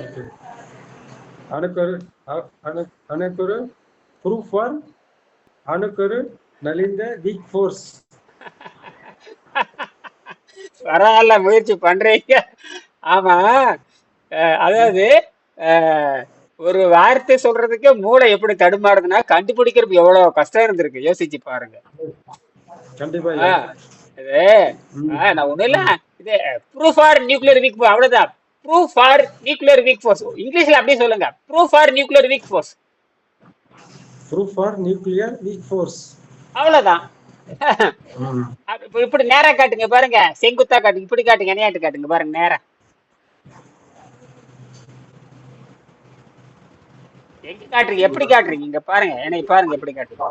Okay. அணுக்கரு அணுக்கரு proof for அணுக்கரு நலிந்த வீக் ஃபோர்ஸ். பரவாயில்ல, முயற்சி பண்றீங்க. ஆமா. அதாவது ஒரு வார்த்தை சொல்றதுக்கு மூளை எப்படி தடுமாறுதுன்னா கண்டுபிடிக்கிறது எவ்வளவு கஷ்டம் இருந்திருக்கு, யோசிச்சு பாருங்க. கண்டிப்பா. இது நான் ஒண்ணு இல்ல, இது proof for nuclear weak force, அவ்வளவுதான். Proof for nuclear weak force, இங்கிலீஷ்ல அப்படியே சொல்லுங்க, proof for nuclear weak force. Proof for nuclear weak force, அவ்வளவுதான். இப்படி நேரா காட்டுங்க பாருங்க, செங்குத்தா காட்டுங்க, இப்படி காட்டுங்க, இணையாட்டு காட்டுங்க பாருங்க, நேரா எங்க காட்டுறீங்க, எப்படி காட்டுறீங்க, இங்க பாருங்க, என்னை பாருங்க எப்படி காட்டுறீங்க.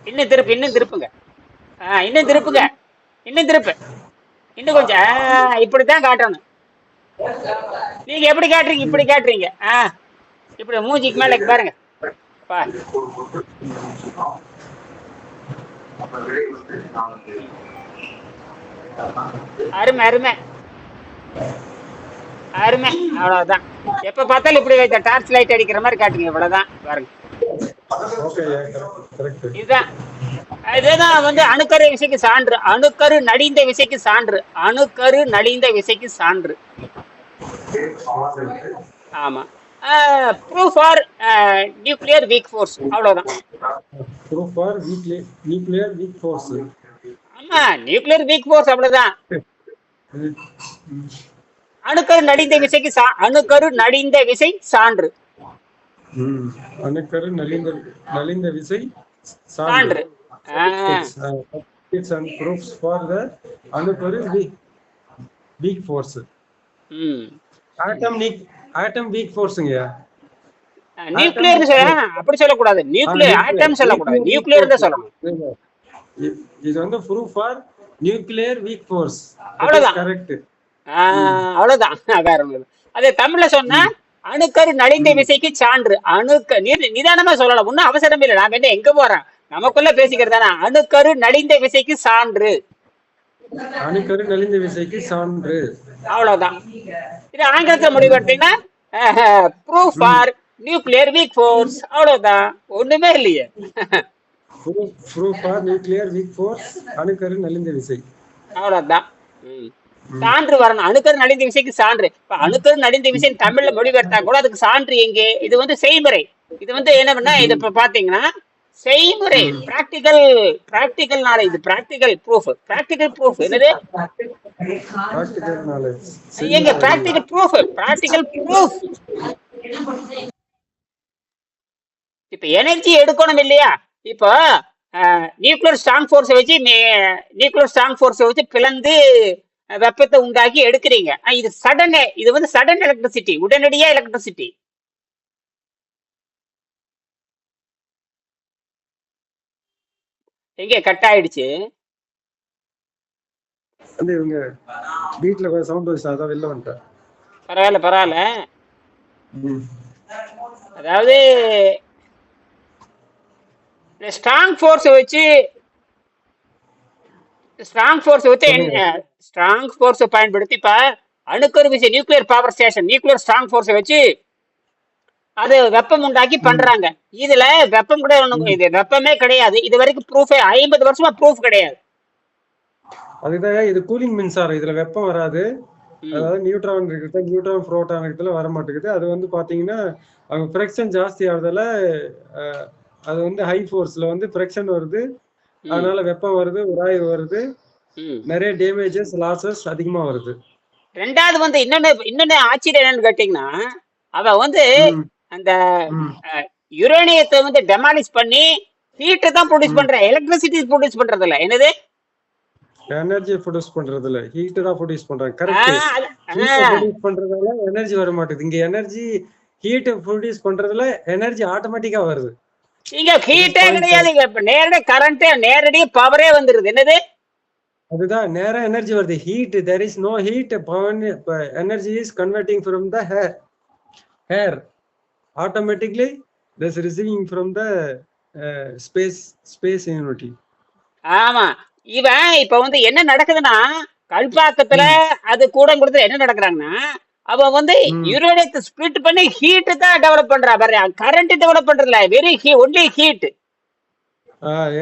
இன்னும் திருப்பு, இன்னும் திருப்புங்க, இன்னும் திருப்புங்க, இன்னும் திருப்பு, இன்னும் கொஞ்சம், இப்படித்தான் காட்டணும். நீங்க எப்படி காட்டுறீங்க, இப்படி காட்டுறீங்க. இப்படி மூஞ்சிக்கு மேல பாருங்க. அருமை அருமை அருமை, அவ்வளவுதான். எப்ப பார்த்தாலும் இப்படி வைத்த டார்ச் லைட் அடிக்கிற மாதிரி காட்டுங்க, இவ்வளவுதான் பாருங்க. இதுதான், இதுதான் வந்து அணுக்கரு விசைக்கு சான்று, அணுக்கரு நலிந்த விசைக்கு சான்று, அணுக்கரு நலிந்த விசைக்கு சான்று. ஆமா. Proof for nuclear weak force, அவ்வளவுதான். Proof for nuclear weak force. ஆமா, நியூக்ளியர் வீக் ஃபோர்ஸ், அவ்வளவுதான். அணுக்கரு நலிந்த விசைக்கு அணுக்கரு நலிந்த விசை சான்று. அணுக்கரு நலிந்த விசை சான்று. It's and proofs for the அணுக்கரு weak force. atom weak forceங்க. நியூக்ளியர் அப்படி சொல்லக்கூடாது, நியூக்ளியர் ஆட்டம் சொல்லக்கூடாது, நியூக்ளியர் தான் சொல்லணும். இது வந்து proof for nuclear weak force. அவ்வளவுதான். கரெக்ட். அவ்வளவுதான். அதே தமிழ்ல சொன்னா அணுக்கரு நலிந்த விசைக்கு சான்று. நிதானமா சொல்லலாம், ஒன்னும் அவசரம் இல்லை. நாம என்ன எங்க போறோம், நமக்குள்ள பேசிக்கிறது தானே. அணுக்கரு நலிந்த விசைக்கு சான்று, அணுக்கரு நலிந்த விசைக்கு சான்று, அவ்வளவுதான். இது ஆங்கிலத்தில் மொழிபெயர்த்தீங்கன்னா proof for nuclear weak force, அவ்வளவுதான். ஒண்ணுமே இல்லையே. Proof for nuclear weak force, அணுக்கரு நலிந்த விசை, அவ்வளவுதான். சான்று வரணும், அணுக்கரு நலிந்த விசைக்கு சான்று. இப்ப அணுக்கரு நலிந்த விசை தமிழ்ல மொழிபெயர்த்தா கூட அதுக்கு சான்று எங்கே? இது வந்து செய்முறை. இது வந்து என்ன பண்ணா, இது இப்ப பாத்தீங்கன்னா செய்முறை, பிராக்டிகல் நாலேஜ், பிராக்டிகல் ப்ரூஃப். என்னது? எங்க பிராக்டிகல் ப்ரூஃப்? இப்ப எனர்ஜி எடுக்கணும் இல்லையா? இப்போ நியூக்ளியர் ஸ்ட்ராங் ஃபோர்ஸை வச்சு பிளந்து வெப்பத்தை உண்டாக்கி எடுக்கிறீங்க. இது வந்து சடன் எலக்ட்ரிசிட்டி, உடனடியா எலக்ட்ரிசிட்டி. எங்க கட் ஆயிடுச்சு? இவங்க வீட்ல சவுண்ட் வாய்ஸ் அத வெளில வந்துட்டேன். பரவாயில்ல. அதாவது ஸ்ட்ராங் ஃபோர்ஸ் பயன்படுத்தி இப்ப அணுக்கரு விசை, nuclear power station, nuclear strong ஃபோர்ஸை வச்சு அது வெப்பம் உண்டாக்கி பண்றாங்க. இதுல வெப்பம் கூட இது வெப்பமே கிடையாது. இது வரைக்கும் ப்ரூஃப் 50 வருஷமா ப்ரூஃப் கிடையாது. அதுதான் இது கூலிங் மின்சாரம். இதுல வெப்பம் வராது. அதாவது நியூட்ரான் இருக்குது, நியூட்ரான் புரோட்டான் இருக்குதுல வர மாட்டேங்குது. அது வந்து பாத்தீங்கன்னா அவங்க ஃபிரிக்ஷன் ஜாஸ்தி ஆகுறதால அது வந்து ஹை ஃபோர்ஸ்ல வந்து ஃபிரிக்ஷன் வருது. அதனால வெப்பம் வருது, உராய்வு வருது, நிறைய டேமேஜஸ், லாசஸ் அதிகமா வருது. ரெண்டாவது வந்து இன்னொன்னு ஆச்சரியம் என்னன்னு கேட்டீங்கன்னா, அவ வந்து அந்த யுரேனியத்தை வந்து டெமாலிஷ் பண்ணி ஹீட்டை தான் ப்ரொடியூஸ் பண்ற, எலக்ட்ரிசிட்டி ப்ரொடியூஸ் பண்றது இல்ல. என்னது? எனர்ஜி ப்ரொடியூஸ் பண்றது இல்ல, ஹீட் தான் ப்ரொடியூஸ் பண்றாங்க. கரெக்ட். ப்ரொடியூஸ் பண்றதால எனர்ஜி வர மாட்டேங்குது. இங்க எனர்ஜி ஹீட் ப்ரொடியூஸ் பண்றதுல எனர்ஜி ஆட்டோமேட்டிக்கா வருது. இங்க ஹீட்டே கிடையாது, நேரடி கரண்ட், நேரடி பவரே வந்துருது. என்னது? அதுதான் நேரா எனர்ஜி வருது. Heat, there is no heat, energy is converting from the air automatically, this receiving from the space unity. ஆமா. இவன் இப்ப வந்து என்ன நடக்குதுன்னா, கல்பாக்கத்துல அது கூடங்குளத்துல என்ன நடக்கிறாங்கன்னா, அவன் வந்து ம் யுரேனியத்தை ஸ்பிளிட் பண்ணி ஹீட் தான் டெவலப் பண்றான். வேற கரண்ட் டெவலப் பண்றதுல வெரி ஒன்லி ஹீட்.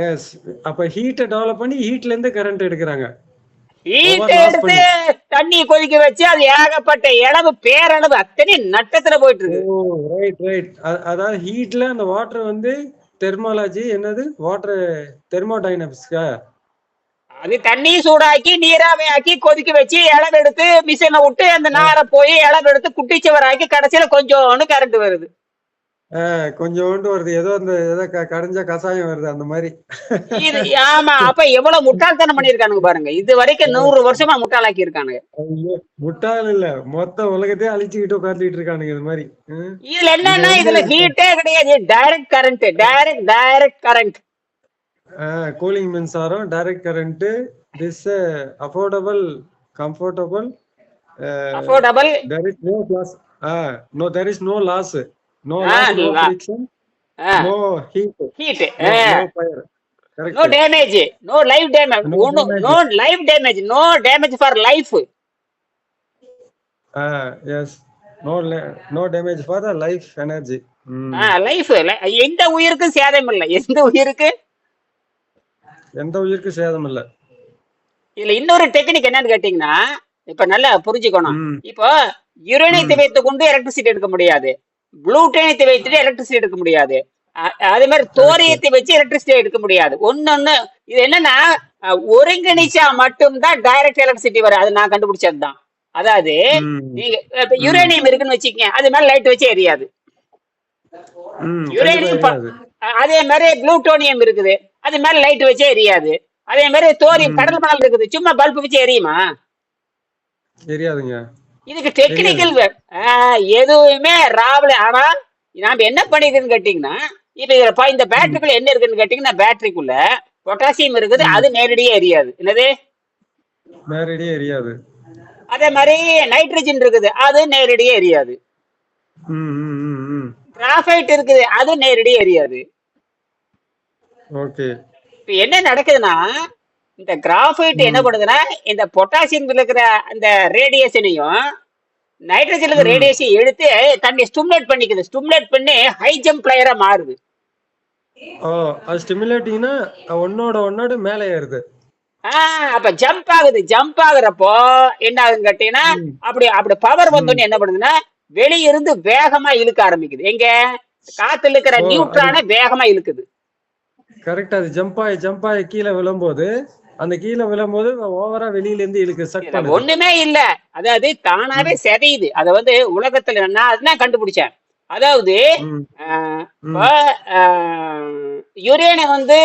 எஸ். அப்ப ஹீட்டை டெவலப் பண்ணி ஹீட்ல இருந்து கரண்ட் எடுக்கிறாங்க, ஹீட் பவர் லாஸ் எடுத்து பண்ணி. தண்ணியை கொதிக்க வச்சு அது ஏகப்பட்ட இளவு பேரளவு அத்தனை நட்டத்துல போயிட்டு ஓ, இருக்கு. Right right. அதாவது ஹீட்ல அந்த வாட்டர் வந்து தெர்மாலஜி என்னது, வாட்டர் தெர்மோடைனமிக்ஸ்க்கா? அது தண்ணி சூடாக்கி நீராவி ஆக்கி கொதிக்க வச்சு இளவு எடுத்து மிஷினை விட்டு அந்த நாரை போய் இளவு எடுத்து குட்டிச்சவராக்கி கடைசியில கொஞ்சோண்டு கரண்ட் வருது. கொஞ்சோண்டு வருது, ஏதோ அந்த ஏதோ கடைஞ்ச கசாயம் வருது அந்த மாதிரி. இது ஆமா. அப்ப எவ்வளவு முட்டாள்தனம் பண்ணிருக்கானுங்க பாருங்க. இது வரைக்கும் 100 வருஷமா முட்டாளாக்கி இருக்கானுங்க. ஐயோ, முட்டாள் இல்ல, மொத்த உலகத்தையே அழிச்சுக்கிட்டு உட்காந்துட்டு இருக்கானுங்க இது மாதிரி. இதுல இது என்னன்னா வந்து இதுல ஹீட்டே கிடையாது. Direct current, direct current. Cooling மின்சாரம், direct current. This affordable, comfortable. Affordable. There is no loss. No, there is no loss. No loss, no friction, no heat, heat. no fire. Correct. No damage, no life damage, No damage. No life damage, no damage for life. Yes. No damage for the life energy. Life எந்த உயிருக்கும் சேதம் இல்லை. எந்த உயிருக்கு எந்த உயிருக்கு சேதம் இல்ல. இதுல இன்னொரு டெக்னிக் என்னன்னு கேட்டீங்கன்னா, இப்ப நல்லா புரிஞ்சுக்கணும். ம் இப்போ யுரேனியத்தை வைத்துக் கொண்டு எலக்ட்ரிசிட்டி எடுக்க முடியாது, ப்ளூட்டோனியத்தை வைத்துட்டு எலக்ட்ரிசிட்டி எடுக்க முடியாது, அதே மாதிரி கரெக்ட். தோரியத்தை வச்சு எலக்ட்ரிசிட்டி எடுக்க முடியாது. ஒன்னொன்னு இது என்னன்னா, ஒருங்கிணைச்சா மட்டும்தான் டைரக்ட் எலக்ட்ரிசிட்டி வரும். அது நான் கண்டுபிடிச்சதுதான். அதாவது நீங்க இப்ப ம் யுரேனியம் இருக்குன்னு வச்சுக்கங்க, அது மேல லைட் வச்சு எரியாது. கண்டிப்பா யுரேனியம் எரியாது. அதே மாதிரி ப்ளூட்டோனியம் இருக்குது, அது மேல லைட் வச்சே எரியாது. அதே மாதிரி தோரியம், ம் கடல் மணல் இருக்குது, சும்மா பல்ப் வச்சு எரியுமா? எரியாதுங்க, இதுக்கு எரியாது. டெக்னிக்கல் எதுவுமே ராவல. ஆனா நாம என்ன பண்ணிருக்குன்னு கேட்டீங்கன்னா, இப்ப இதுல இந்த ம் பேட்டரிக்குள்ள என்ன இருக்குன்னு கேட்டீங்கன்னா, பேட்டரிக்குள்ள பொட்டாசியம் இருக்குது, ம் அது நேரடியா எரியாது. என்னது? நேரடியே எரியாது. அதே மாதிரி நைட்ரஜன் இருக்குது, அது நேரடியா எரியாது. ம் ம் ம் ம் கிராஃபைட் இருக்குது, அது நேரடியா எரியாது. ஓகே. இப்ப என்ன நடக்குதுன்னா, இந்த கிராஃபைட் என்ன ம் பண்ணுதுன்னா, இந்த பொட்டாசியம் இருக்கிற அந்த ரேடியேஷனையும் நைட்ரஜன் ம் ரேடியேஷன் எடுத்து தன்னை ஸ்டிமுலேட் பண்ணிக்குது. ஸ்டிமுலேட் பண்ணி ஹை ஜம்ப் பிளேயரா மாறுது. ஓ, அது ஸ்டிமுலேட்டிங்னா ஒன்னோட மேலே ஏறுது. அப்ப ஜம்ப் ஆகுது. ஜம்ப் ஆகுறப்போ என்ன ஆகுதுன்னு கேட்டீங்கன்னா, ம் அப்படி அப்படி பவர் ம் வந்தோன்னு என்ன பண்ணுதுன்னா, வெளியிருந்து வேகமா இழுக்க ஆரம்பிக்குது. எங்க காத்துல இருக்கிற ஓ, அது நியூட்ரானை வேகமா இழுக்குது. கரெக்ட். அது ஜம்ப் ஆகி கீழே விழும்போது, அந்த கீழே விழும்போது ஓவரா வெளியில இருந்து இழுக்கு, சக் இதுல பண்ணுது. ஒண்ணுமே இல்ல. அதாவது தானாவே ம் செதையுது. அத வந்து உலகத்துல நான் அதுதான் கண்டுபிடிச்சேன். அதாவது ம் இப்போ ம் யுரேனியம் வந்து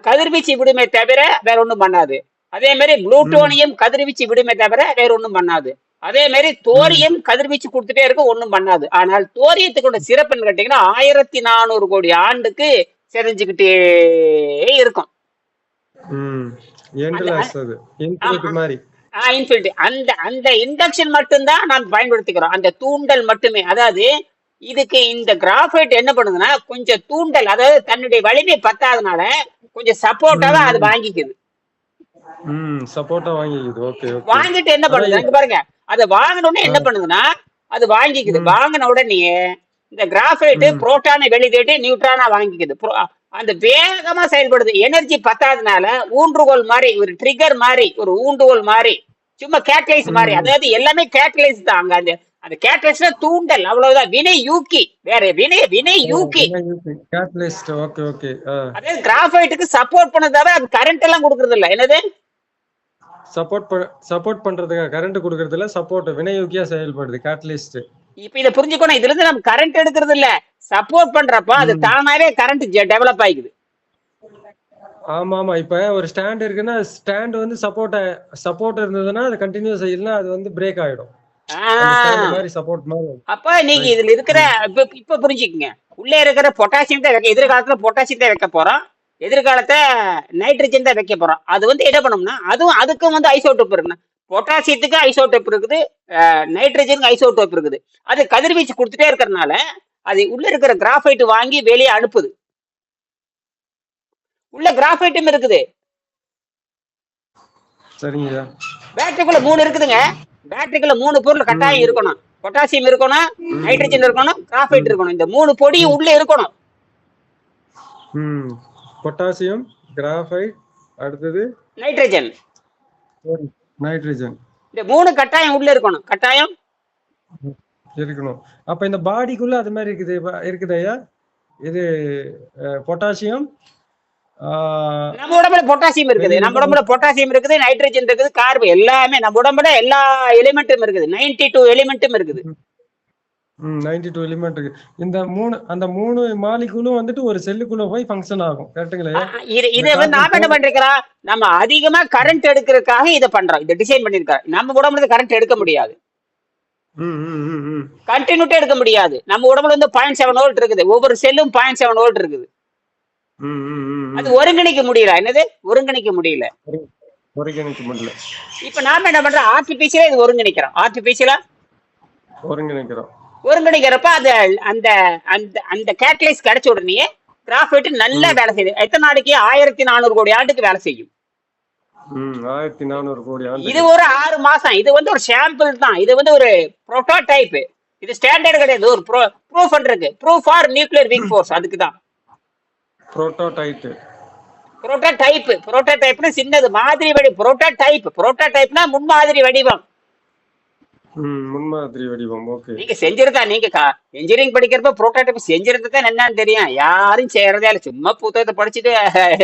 கதிர்வீச்சு விடுமே தவிர வேற ஒண்ணும் பண்ணாது. அதே மாதிரி ம் புளூட்டோனியம் கதிர்வீச்சு விடுமே தவிர வேற ஒண்ணும் பண்ணாது. அதே மாதிரி ம் தோரியம் கதிர்வீச்சு கொடுத்துட்டே இருக்கும், ஒண்ணும் பண்ணாது. ஆனால் தோரியத்துக்கோட சிறப்புன்னு கேட்டீங்கன்னா, 1400 கோடி ஆண்டுக்கு செதைஞ்சுக்கிட்டே இருக்கும். ம் அந்த எண்ட்லெஸ், அது இன்ஃபினிட்டி மாதிரி. இன்ஃபினிட்டி. அந்த அந்த இண்டக்ஷன் மட்டும்தான் நாம் பயன்படுத்திக்கிறோம், அந்த தூண்டல் மட்டுமே. அதாவது இதுக்கு இந்த கிராஃபைட் என்ன பண்ணுதுன்னா, கொஞ்சம் தூண்டல், அதாவது தன்னுடைய வலிமை பத்தாதனால கொஞ்சம் சப்போர்ட்டாவே அது ம் வாங்கிக்குது. சப்போர்ட்டா வாங்கிக்குது. Okay okay. வாங்கிட்டு என்ன அதான் பண்ணுது அங்க பாருங்க, அதை வாங்கின உடனே என்ன ஆ, பண்ணுதுன்னா, அது வாங்கிக்குது. ம் வாங்கின உடனே இந்த கிராஃபைட் ம் புரோட்டானை வெளியேற்றி நியூட்ரானா வாங்கிக்குது. அந்த வேகமா செயல்படுது. எனர்ஜி பத்தாதனால ஊன்றுகோல் மாதிரி, ஒரு ட்ரிகர் மாதிரி, ஒரு ஊண்டுகோல் மாதிரி, சும்மா கேட்டலைஸ் மாதிரி. ம் அதாவது எல்லாமே கேட்டலைஸ் தான். அங்க அந்த அந்த கேட்டலைஸ்ல தூண்டல், அவ்வளவுதான். வினை யூக்கி வேற, வினை யூக்கி. கேட்டலிஸ்ட். Okay okay. அதாவது கிராஃபைட்டுக்கு சப்போர்ட் பண்ணதாவே அது கரண்ட் எல்லாம் கொடுக்கறது இல்ல. என்னது? சப்போர்ட் பண்றதுக்காக கரண்ட் கொடுக்கறது இல்ல, சப்போர்ட் வினையூக்கியா செயல்படுது கேட்டலிஸ்ட். இப்ப இதை புரிஞ்சுக்கணும். இதுல இருந்து நம்ம கரண்ட் எடுக்கிறது இல்ல, சப்போர்ட் பண்றப்ப அது ம் தானாவே கரண்ட் டெவலப் ஆயிக்குது. ஆமா ஆமா. இப்ப ஒரு ஸ்டாண்ட் இருக்குன்னா, ஸ்டாண்ட் வந்து சப்போர்ட் இருந்ததுன்னா அது கண்டினியூஸ் இல்லைன்னா அது வந்து பிரேக் ஆயிடும். அந்த ஸ்டாண்ட் ஆஹ் மாதிரி சப்போர்ட் மாதிரி. அப்ப நீங்க ரைட். இதுல இருக்கிற இப்ப புரிஞ்சுக்கங்க. உள்ளே இருக்கிற பொட்டாசியம் தான் எதிர்காலத்துல பொட்டாசியம் தான் வைக்க போறோம், எதிர்காலத்தை நைட்ரஜன் தான் வைக்க போறோம். அது வந்து என்ன பண்ணும்னா, அதுக்கும் வந்து ஐசோடோப் இருக்குன்னா, பொட்டாசியத்துக்கு ஐசோடோப் இருக்குது, நைட்ரஜனுக்கு ஐசோடோப் இருக்குது. அது கதிர்வீச்சு கொடுத்துட்டே இருக்கிறதுனால அது உள்ள இருக்கிற கிராஃபைட் வாங்கி வெளியே அனுப்புது. உள்ள கிராஃபைட்டும் இருக்குது. சரிங்க. பேட்டரிக்குள்ள 3 இருக்குதுங்க. பேட்டரிக்குள்ள 3 பொருள் கட்டாயம் ம் இருக்கணும். பொட்டாசியம் இருக்கணும், ம் நைட்ரஜன் இருக்கணும், கிராஃபைட் ம் இருக்கணும். இந்த 3 பொடியும் உள்ள இருக்கணும். ம் பொட்டாசியம், கிராஃபைட், அடுத்தது நைட்ரஜன். நைட்ரஜன் இந்த 3 கட்டாயம் உள்ள இருக்கணும். கட்டாயம் இருக்கணும். அப்ப இந்த பாடிக்குள்ள அது மாதிரி இருக்குது ஐயா. இது பொட்டாசியம், நம்ம உடம்புல பொட்டாசியம் இருக்குது, நம்ம உடம்புல பொட்டாசியம் இருக்குது, நைட்ரஜன் இருக்குது, கார்பன், எல்லாமே நம்ம உடம்புல எல்லா எலிமெண்ட்டும் இருக்குது. 92 எலிமெண்ட்டும் இருக்குது. 92 எலிமெண்ட் இருக்கு. அந்த 3 மாலிகுலும் வந்துட்டு ஒரு செல்லுக்குள்ள போய் ஃபங்க்ஷன் ஆகும். கரெக்ட்டுங்களா? இதை வந்து நாம என்ன பண்றோம், நம்ம அதிகமா கரண்ட் எடுக்கிறதுக்காக இதை பண்றோம். இதை டிசைன் பண்ணிருக்கோம். நம்ம உடம்புல கரண்ட் எடுக்க முடியாது, கண்டினியூட்டா எடுக்க முடியாது. நம்ம உடம்புல வந்து 0.7 வோல்ட் இருக்குது, ஒவ்வொரு செல்லும் 0.7 வோல்ட் இருக்குது. அது ஒருங்கிணைக்க முடியல. என்னது ஒருங்கிணைக்க முடியல? ஒருங்கிணைக்க முடியல. இப்ப நாம என்ன பண்றோம், ஆர்டிபிஷியலா இது ஒருங்கிணைக்கிறோம். ஆர்டிபிஷியலா ஒருங்கிணைக்கிறப்ப அது அந்த அந்த அந்த கேட்டலைஸ் கிடைச்ச உடனே கிராஃபைட் நல்லா வேலை செய்யுது. எத்தனை நாளைக்கு? 1400 கோடி ஆண்டுக்கு வேலை செய்யும். 1400 கோடி ஆண்டு. இது ஒரு 6 மாசம். இது வந்து ஒரு சாம்பிள் தான். இது வந்து ஒரு புரோட்டோடைப். இது ஸ்டாண்டர்ட் கிடையாது. ஒரு ப்ரூஃப் இருக்கு. Proof for nuclear weak force. அதுக்கு தான் புரோட்டோடைப். புரோட்டோடைப்னா சின்னது மாதிரி வடிவம். புரோட்டோடைப்னா முன்மாதிரி வடிவம். முன்மாதிரி வடிவம். ஓகே. நீங்க செஞ்சிருந்தா, நீங்க இன்ஜினியரிங் படிக்கிறப்ப புரோட்டோடைப் செஞ்சிருந்தா என்னன்னு தெரியும். யாரும் செய்யறதே இல்ல. சும்மா புத்தகத்தை படிச்சுட்டு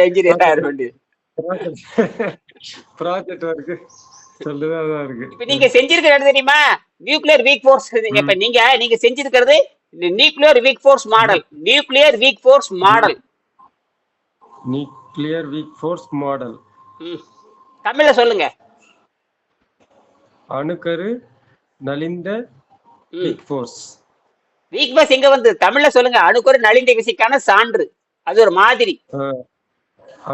இன்ஜினியர் ஆக வேண்டியது. ப்ராஜெக்ட் வர்க் சொல்லுதான் இருக்கு. இப்ப நீங்க செஞ்சிருக்கிறது தெரியுமா, நியூக்ளியர் வீக் ஃபோர்ஸ். இப்ப நீங்க செஞ்சிருக்கிறது நியூக்ளியர் வீக் ஃபோர்ஸ் மாடல். தமிழ்ல சொல்லுங்க. அணுக்கரு நலிந்த வீக் ஃபோர்ஸ். வீக் ஃபோர்ஸ் எங்க வந்து? தமிழ்ல சொல்லுங்க. அணுக்கரு நலிந்த விசைக்கான சான்று. அது ஒரு மாதிரி.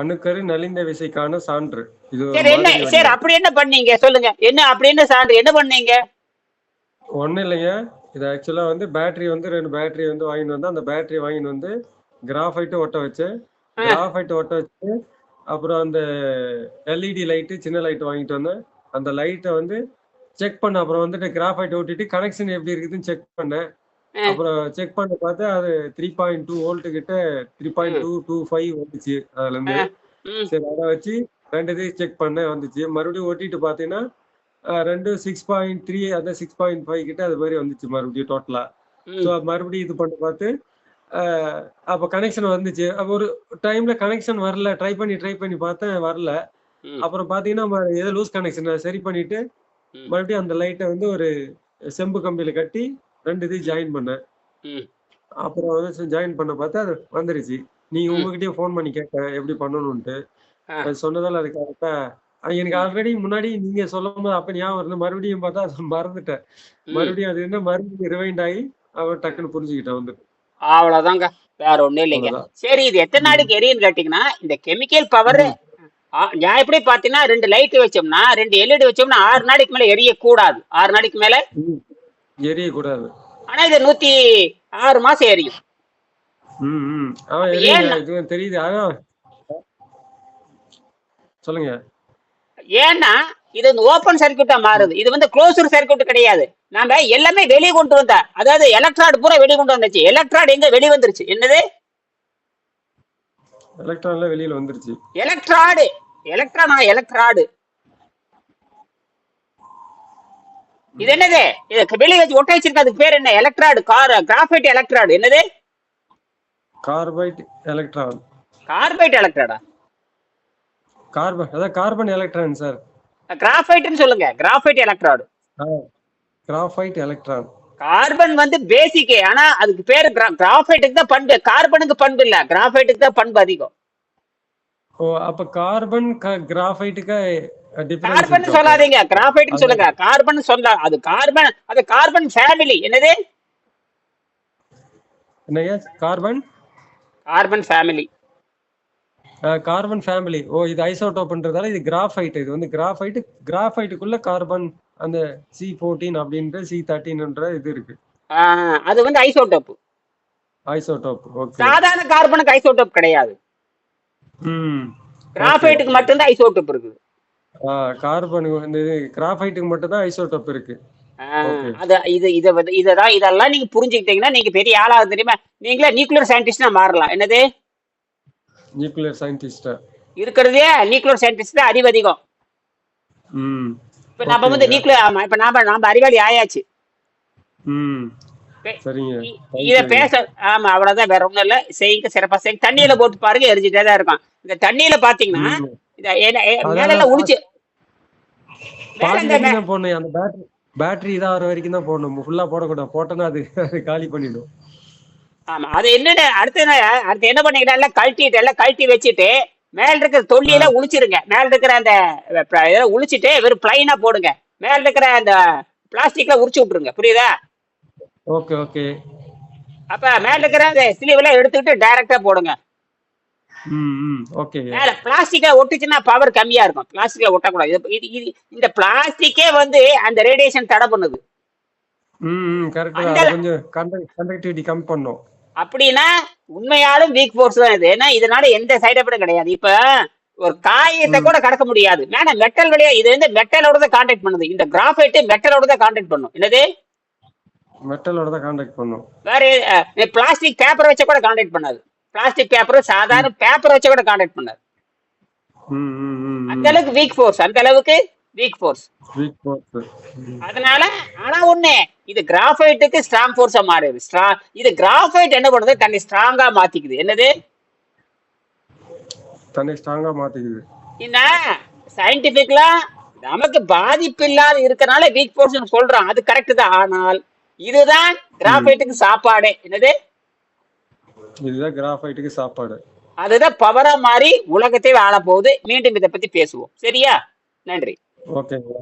அணுக்கரு நலிந்த விசைக்கான சான்று. இது சரி, அப்படி என்ன பண்ணீங்க சொல்லுங்க. என்ன அப்படி என்ன சான்று என்ன பண்ணீங்க? ஒண்ணு இல்லைங்க. இது ஆக்சுவலா வந்து பேட்டரி வந்து 2 பேட்டரி வந்து வாங்கிட்டு வந்து, அந்த பேட்டரி வாங்கிட்டு வந்து கிராஃபைட் ஒட்ட வச்சு, அப்புறம் அந்த எல்இடி லைட்டு, சின்ன லைட் வாங்கிட்டு வந்தேன். அந்த லைட்டை வந்து செக் பண்ண, அப்புறம் வந்துட்டு கிராஃபைட் ஓட்டிட்டு கனெக்ஷன் எப்படி இருக்குதுன்னு செக் பண்ணேன். அப்புறம் செக் பண்ண பார்த்தா அது 3.2 வோல்ட் கிட்ட 3.225 வந்துச்சு அதுல இருந்து. சரி, அதை வச்சு 2 செக் பண்ண வந்துச்சு. மறுபடியும் ஓட்டிட்டு பாத்தீங்கன்னா 6.3 அந்த 6.5 கிட்ட அது மாதிரி வந்துச்சு மறுபடியும் டோட்டலா. ஸோ மறுபடியும் இது பண்ண பார்த்து அப்போ கனெக்ஷன் வந்துச்சு. அப்போ ஒரு டைம்ல கனெக்ஷன் வரல. ட்ரை பண்ணி பார்த்தேன், வரல. அப்புறம் பாத்தீங்கன்னா ஏதோ லூஸ் கனெக்ஷன் சரி பண்ணிட்டு மறுபடியும் அந்த லைட்டை வந்து ஒரு செம்பு கம்பியில கட்டி 2 ஜாயின் பண்ணேன். அப்புறம் வந்து ஜாயின் பண்ண பார்த்தா அது வந்துருச்சு. நீங்க உங்ககிட்டயே ஃபோன் பண்ணி கேட்டேன் எப்படி பண்ணணும்ட்டு. அது சொன்னதால அது கரெக்டா எனக்கு ஆல்ரெடி முன்னாடி நீங்க சொல்லும் போது அப்ப ஞாபகம் இருந்து, மறுபடியும் பார்த்தா அதை மறந்துட்டேன். மறுபடியும் அது என்ன மறுபடியும் ரிவைண்ட் ஆகி அவன் டக்குன்னு புரிஞ்சுக்கிட்டேன் வந்து. அவ்வளவுதாங்க, வேற ஒண்ணும் இல்லைங்க. சரி, இது எத்தனை நாளைக்கு எரியுன்னு கேட்டீங்கன்னா, இந்த கெமிக்கல் பவர் நான் எப்படி பாத்தீங்கன்னா 2 லைட் வச்சோம்னா 2 எல்இடி வச்சோம்னா 6 நாளைக்கு மேல எரியக்கூடாது. 6 நாளைக்கு மேல எரியக்கூடாது. ஆனா இது 106 மாசம் எரியும். தெரியுது. சொல்லுங்க. ஏன்னா இது ஓபன் சர்க்யூட்டா மாறுது. இது வந்து க்ளோஸ்டு சர்க்யூட் கிடையாது. நாம எல்லாமே வெளியே கொண்டு வந்தா, அதாவது எலக்ட்ராய்டு பூரா வெளியே கொண்டு வந்துச்சு. எலக்ட்ராய்டு எங்க வெளியே வந்துருச்சு? என்னது? எலக்ட்ரான்ல வெளியில வந்துருச்சு. எலக்ட்ராய்டு இது என்னது? இது வெளியே வச்சு ஒட்ட வச்சிருக்க, அதுக்கு பேர் என்ன? எலக்ட்ராய்டு. Graphite electrode. என்னது? Carbide electron. கார்பைட் எலக்ட்ராய்டா? Carbon electron sir. கிராஃபைட்னு சொல்லுங்க. Graphite electrode. Graphite electron. Carbon வந்து பேசிக். ஆனா அதுக்கு பேரு கிராஃபைட்டுக்கு தான் பண்பு. கார்பனுக்கு பண்பு இல்ல, கிராஃபைட்டுக்கு தான் பண்பு அதிகம். ஓ, அப்ப கார்பன் கிராஃபைட்டுக்கு டிஃபரன்ஸ். கார்பன் சொல்லாதீங்க, கிராஃபைட்னு சொல்லுங்க. கார்பன் சொல்ல, அது கார்பன் ஃபேமிலி. என்னது? என்னங்க? Carbon family. Carbon family. ஓ, இது ஐசோடோப்ன்றதால இது கிராஃபைட். இது வந்து கிராஃபைட்டுக்குள்ள கார்பன் அந்த C14 அப்படின்ற C13ன்ற இது இருக்கு. அது வந்து ஐசோடோப். ஓகே. சாதாரண கார்பனுக்கு ஐசோடோப் கிடையாது. கிராஃபைட்டுக்கு மட்டும் தான் ஐசோடோப் இருக்குது. கார்பனுக்கு வந்து கிராஃபைட்டுக்கு மட்டும் தான் ஐசோடோப் இருக்கு. ஓகே. அது இதெல்லாம் நீங்க புரிஞ்சுக்கிட்டீங்கன்னா நீங்க பெரிய ஆளாக தெரியுமா. நீங்களே நியூக்ளியர் சயின்டிஸ்டா மாறலாம். என்னது நியூக்ளியர் சயின்டிஸ்டா இருக்கிறதே நியூக்ளியர் சயின்டிஸ்ட் தான் அறிவு அதிகம். ம் இப்ப நம்ம வந்து ஓகேங்க. நியூக்ளியர் ஆமா இப்ப நாம அறிவாளி ஆயாச்சு. ம் பே- சரிங்க. இ- இத தேங்க்யூங்க. பேச ஆமா அவ்வளவுதான், வேற ஒண்ணும் இல்ல. செய்யுங்க, சிறப்பா செய்யுங்க. தண்ணியில போட்டு பாருங்க, எரிஞ்சுட்டே தான் இருக்கும். இந்த தண்ணியில பாத்தீங்கன்னா ம் இந்த மேல அதான் எல்லாம் உளிச்சு மேல பாதி இந்த வரைக்கும் தான் போடணும். அந்த பேட்டரி இதாகிற வரைக்கும் தான் போடணும். ஃபுல்லா போடக்கூடாது. போட்டோன்னா அது அது காலி பண்ணிடும். ஆமா அது என்னன்னு அடுத்து என்ன பண்ணிக்கிட்டா எல்லாம் கழட்டி வச்சுட்டு மேல இருக்கிற ஆ தொல்லியெல்லாம் உளிச்சிருங்க. மேல இருக்கிற அந்த இதெல்லாம் உளிச்சிட்டு வெறும் பிளைனா போடுங்க. மேல இருக்கிற அந்த பிளாஸ்டிக்ல உரிச்சு விட்டுருங்க. புரியுதா? Okay okay. அப்ப மேல இருக்கிற அந்த ஸ்லீவ் எல்லாம் எடுத்துக்கிட்டு டைரக்டா போடுங்க. ஓகேங்க. மேல பிளாஸ்டிக்கா ஒட்டுச்சுன்னா பவர் கம்மியா இருக்கும். பிளாஸ்டிக்ல ஒட்டக்கூடாது. இந்த பிளாஸ்டிக்கே வந்து அந்த ரேடியேஷன் தடை பண்ணுது. கரெக்ட் தான். அந்த அது கொஞ்சம் கண்டக்டிவிட்டி கம்மி பண்ணும். அப்படின்னா உண்மையாலும் வீக் ஃபோர்ஸ் தான் இது. ஏன்னா இதனால எந்த சைடு எஃபெக்டும் கிடையாது. இப்ப ஒரு காயத்தை ம் கூட கடக்க முடியாது. மேல மெட்டல் வழியா இது வந்து மெட்டலோட தான் கான்டாக்ட் பண்ணுது. இந்த கிராஃபைட் மெட்டலோட தான் கான்டாக்ட் பண்ணும். என்னது மெட்டலோட தான் கான்டாக்ட் பண்ணும். வேற பிளாஸ்டிக் பேப்பர் வச்ச கூட கான்டாக்ட் பண்ணாது. பிளாஸ்டிக் பேப்பர் சாதாரண பேப்பர் வச்ச கூட கான்டாக்ட் பண்ணாது. அந்த அளவுக்கு வீக் ஃபோர்ஸ், அந்த அளவுக்கு வீக் ஃபோர்ஸ். Week force. அதனால ஆனா ஒண்ணு, இது கிராஃபைட்டுக்கு ஸ்ட்ராங் ஃபோர்ஸா மாறுது. இது கிராஃபைட் என்ன பண்ணுது, தன்னை ஸ்ட்ராங்கா மாத்திக்குது. என்னது தன்னை ஸ்ட்ராங்கா மாத்திக்குது. என்ன சயின்டிபிக்லா நமக்கு பாதிப்பு இல்லாத இருக்கனால வீக் ஃபோர்ஸ் சொல்றோம். அது கரெக்ட் தான். ஆனால் இதுதான் கிராஃபைட்டுக்கு சாப்பாடு. என்னது இதுதான் கிராஃபைட்டுக்கு சாப்பாடு. அதுதான் பவரா மாறி உலகத்தை ஆள போகுது. மீண்டும் இதை பத்தி பேசுவோம். சரியா? நன்றி. ஓகேங்களா.